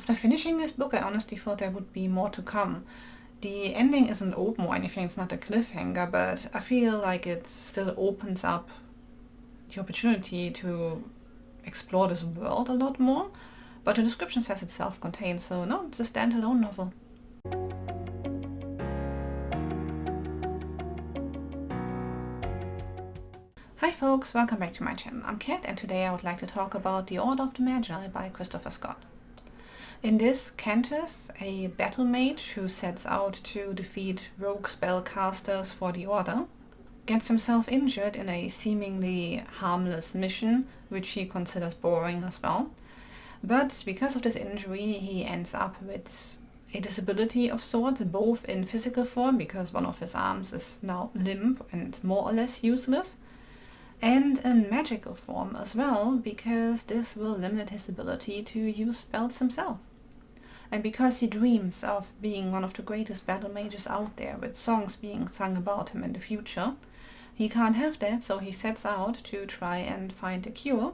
After finishing this book, I honestly thought there would be more to come. The ending isn't open or anything, it's not a cliffhanger, but I feel like it still opens up the opportunity to explore this world a lot more. But the description says it's self-contained, so no, it's a standalone novel. Hi folks, welcome back to my channel. I'm Kat and today I would like to talk about The Order of the Magi by Christopher Scott. In this, Cantus, a battle mage who sets out to defeat rogue spellcasters for the Order, gets himself injured in a seemingly harmless mission, which he considers boring as well. But because of this injury, he ends up with a disability of sorts, both in physical form, because one of his arms is now limp and more or less useless, and in magical form as well, because this will limit his ability to use spells himself. And because he dreams of being one of the greatest battle mages out there, with songs being sung about him in the future, he can't have that, so he sets out to try and find a cure,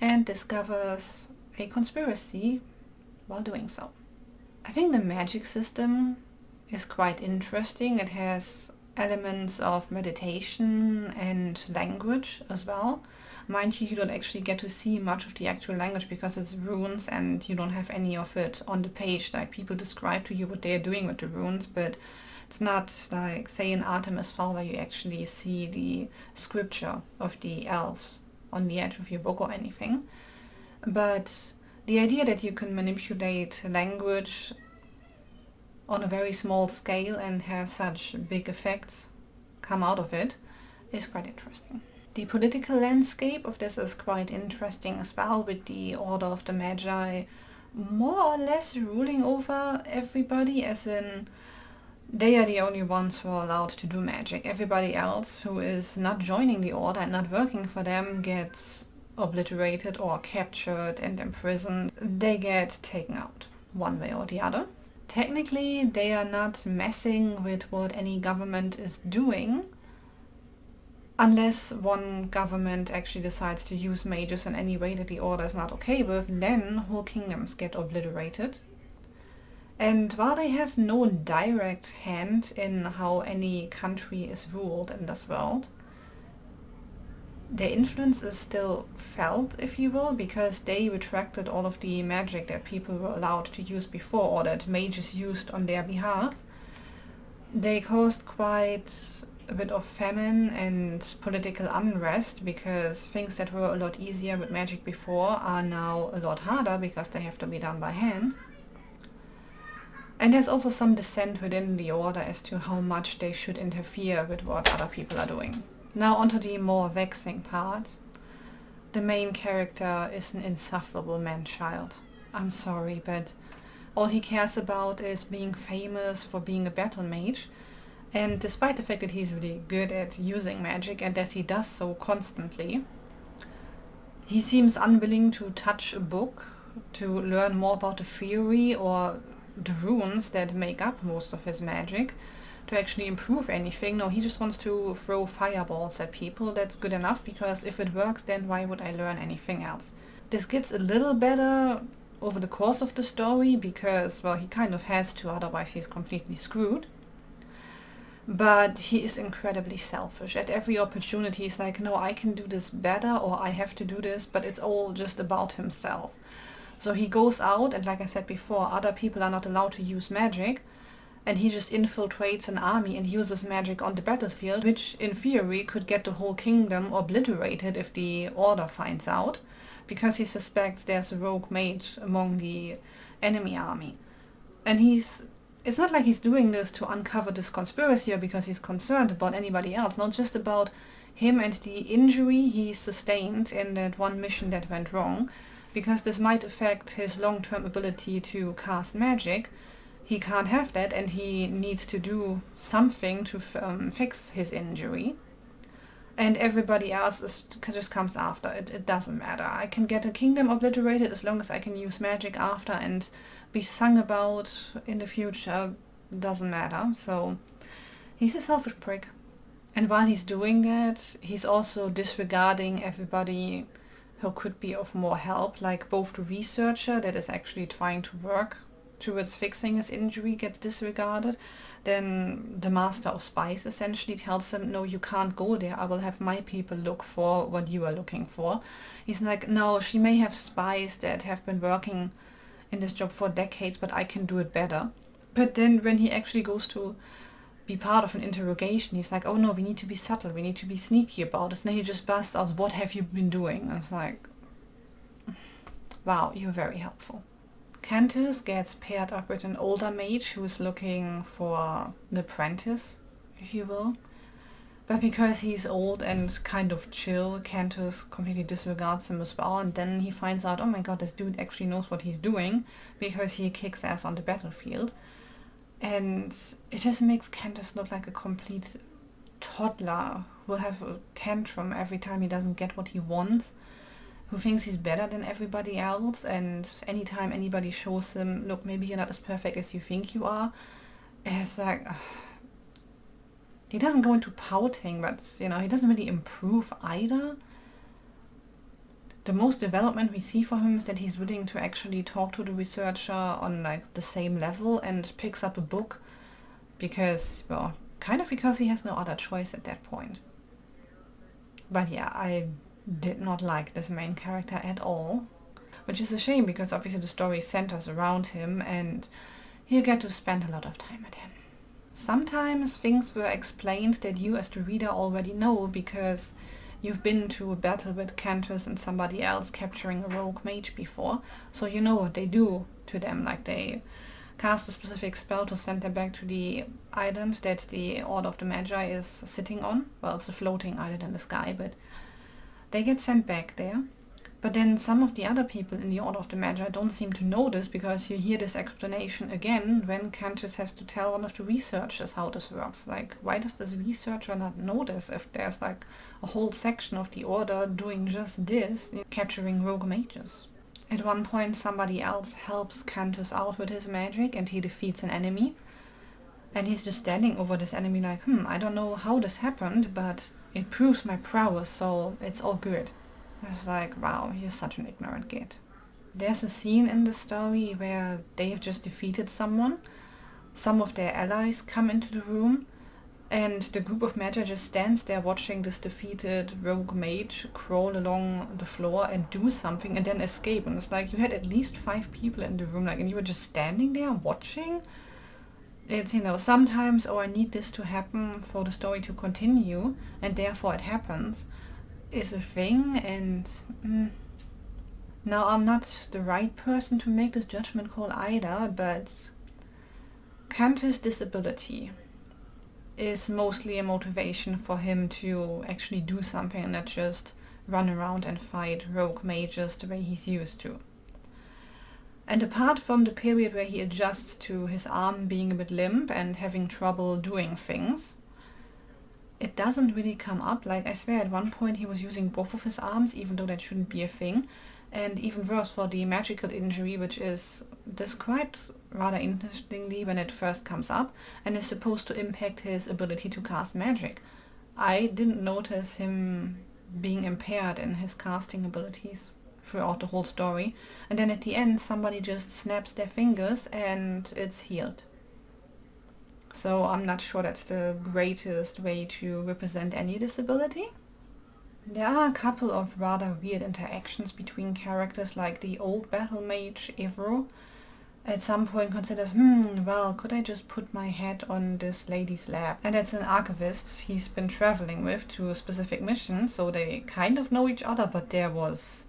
and discovers a conspiracy while doing so. I think the magic system is quite interesting. It has elements of meditation and language as well. Mind you don't actually get to see much of the actual language because it's runes and you don't have any of it on the page. Like, people describe to you what they are doing with the runes, but it's not like, say, in Artemis Fowl where you actually see the scripture of the elves on the edge of your book or anything. But the idea that you can manipulate language on a very small scale and have such big effects come out of it is quite interesting. The political landscape of this is quite interesting as well, with the Order of the Magi more or less ruling over everybody, as in they are the only ones who are allowed to do magic. Everybody else who is not joining the Order and not working for them gets obliterated or captured and imprisoned. They get taken out one way or the other. Technically, they are not messing with what any government is doing, unless one government actually decides to use mages in any way that the Order is not okay with. Then whole kingdoms get obliterated. And while they have no direct hand in how any country is ruled in this world, their influence is still felt, if you will, because they retracted all of the magic that people were allowed to use before, or that mages used on their behalf. They caused quite a bit of famine and political unrest, because things that were a lot easier with magic before are now a lot harder because they have to be done by hand. And there's also some dissent within the Order as to how much they should interfere with what other people are doing. Now onto the more vexing part. The main character is an insufferable man-child. I'm sorry, but all he cares about is being famous for being a battle mage. And despite the fact that he's really good at using magic and that he does so constantly, he seems unwilling to touch a book to learn more about the theory or the runes that make up most of his magic, to actually improve anything. No, he just wants to throw fireballs at people. That's good enough, because if it works, then why would I learn anything else? This gets a little better over the course of the story, because, well, he kind of has to, otherwise he's completely screwed. But he is incredibly selfish. At every opportunity he's like, no, I can do this better, or I have to do this, but it's all just about himself. So he goes out, and like I said before, other people are not allowed to use magic, and he just infiltrates an army and uses magic on the battlefield, which in theory could get the whole kingdom obliterated if the Order finds out, because he suspects there's a rogue mage among the enemy army. And it's not like he's doing this to uncover this conspiracy or because he's concerned about anybody else, not just about him and the injury he sustained in that one mission that went wrong, because this might affect his long-term ability to cast magic. He can't have that, and he needs to do something to fix his injury. And everybody else just comes after. It doesn't matter. I can get a kingdom obliterated as long as I can use magic after and be sung about in the future. Doesn't matter. So he's a selfish prick. And while he's doing that, he's also disregarding everybody who could be of more help, like both the researcher that is actually trying to work towards fixing his injury gets disregarded. Then the master of spies essentially tells him, no, you can't go there, I will have my people look for what you are looking for. He's like, no, she may have spies that have been working in this job for decades, but I can do it better. But then when he actually goes to be part of an interrogation, he's like, oh no, we need to be subtle, we need to be sneaky about this. And then he just busts out, what have you been doing? And it's like, wow, you're very helpful. Cantus gets paired up with an older mage who is looking for an apprentice, if you will. But because he's old and kind of chill, Cantus completely disregards him as well, and then he finds out, oh my god, this dude actually knows what he's doing, because he kicks ass on the battlefield. And it just makes Cantus look like a complete toddler who will have a tantrum every time he doesn't get what he wants, who thinks he's better than everybody else, and anytime anybody shows him, look, maybe you're not as perfect as you think you are, it's like, he doesn't go into pouting, but, you know, he doesn't really improve either. The most development we see for him is that he's willing to actually talk to the researcher on like the same level and picks up a book because, well, kind of because he has no other choice at that point. But yeah, I did not like this main character at all, which is a shame because obviously the story centers around him and you get to spend a lot of time with him. Sometimes things were explained that you as the reader already know because you've been to a battle with Cantus and somebody else capturing a rogue mage before, so you know what they do to them, like they cast a specific spell to send them back to the island that the Order of the Magi is sitting on. Well, it's a floating island in the sky, but they get sent back there. But then some of the other people in the Order of the Magi don't seem to know this because you hear this explanation again when Cantus has to tell one of the researchers how this works. Like, why does this researcher not know this if there's like a whole section of the Order doing just this, capturing rogue mages? At one point somebody else helps Cantus out with his magic and he defeats an enemy. And he's just standing over this enemy like, I don't know how this happened, but it proves my prowess, so it's all good. I was like, wow, you're such an ignorant git. There's a scene in the story where they have just defeated someone. Some of their allies come into the room and the group of Magi just stands there watching this defeated rogue mage crawl along the floor and do something and then escape. And it's like, you had at least 5 people in the room, like, and you were just standing there watching? It's, you know, sometimes, oh, I need this to happen for the story to continue, and therefore it happens, is a thing. And now I'm not the right person to make this judgment call either, but Cantus' disability is mostly a motivation for him to actually do something and not just run around and fight rogue mages the way he's used to. And apart from the period where he adjusts to his arm being a bit limp and having trouble doing things, it doesn't really come up. Like, I swear at one point he was using both of his arms, even though that shouldn't be a thing. And even worse for the magical injury, which is described rather interestingly when it first comes up and is supposed to impact his ability to cast magic. I didn't notice him being impaired in his casting abilities throughout the whole story, and then at the end somebody just snaps their fingers and it's healed. So I'm not sure that's the greatest way to represent any disability. There are a couple of rather weird interactions between characters, like the old battle mage Evro at some point considers, well, could I just put my head on this lady's lap? And that's an archivist he's been traveling with to a specific mission, so they kind of know each other, but there was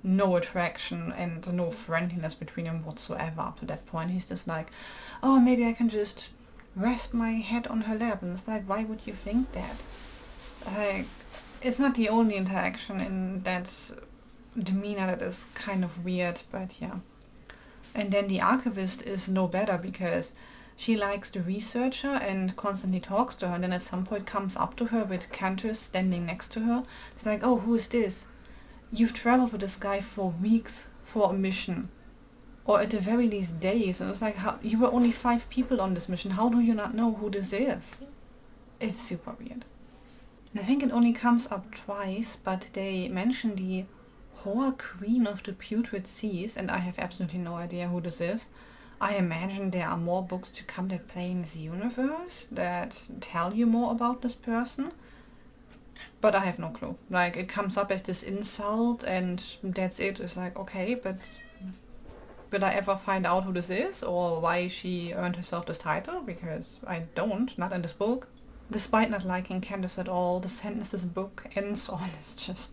no attraction and no friendliness between them whatsoever up to that point. He's just like, oh, maybe I can just rest my head on her lap. And it's like, why would you think that? Like, it's not the only interaction in that demeanor that is kind of weird, but yeah. And then the archivist is no better because she likes the researcher and constantly talks to her, and then at some point comes up to her with Cantus standing next to her. It's like, oh, who is this? You've traveled with this guy for weeks for a mission, or at the very least days, and it's like, how, you were only 5 people on this mission, how do you not know who this is? It's super weird. And I think it only comes up twice, but they mention the Whore Queen of the Putrid Seas, and I have absolutely no idea who this is. I imagine there are more books to come that play in this universe that tell you more about this person. But I have no clue. Like, it comes up as this insult and that's it. It's like, okay, but will I ever find out who this is or why she earned herself this title? Because I don't, not in this book. Despite not liking Cantus at all, the sentence this book ends on is just,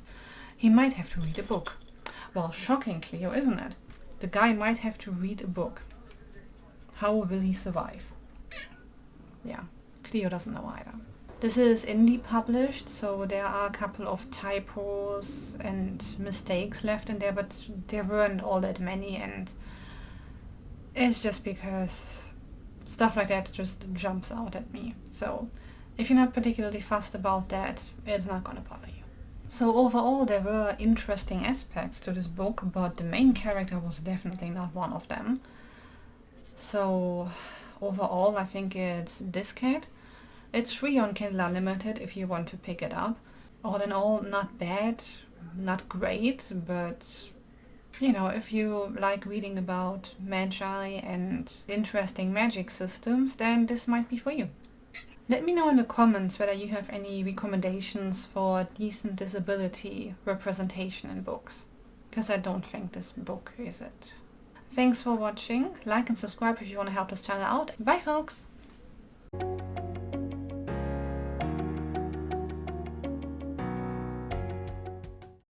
he might have to read a book. Well, shocking, Cleo, isn't it? The guy might have to read a book. How will he survive? Yeah, Cleo doesn't know either. This is indie published, so there are a couple of typos and mistakes left in there, but there weren't all that many, and it's just because stuff like that just jumps out at me. So if you're not particularly fussed about that, it's not gonna bother you. So overall there were interesting aspects to this book, but the main character was definitely not one of them. So overall I think it's this cat. It's free on Kindle Unlimited if you want to pick it up. All in all, not bad, not great, but you know, if you like reading about Magi and interesting magic systems, then this might be for you. Let me know in the comments whether you have any recommendations for decent disability representation in books, because I don't think this book is it. Thanks for watching. Like and subscribe if you want to help this channel out. Bye folks!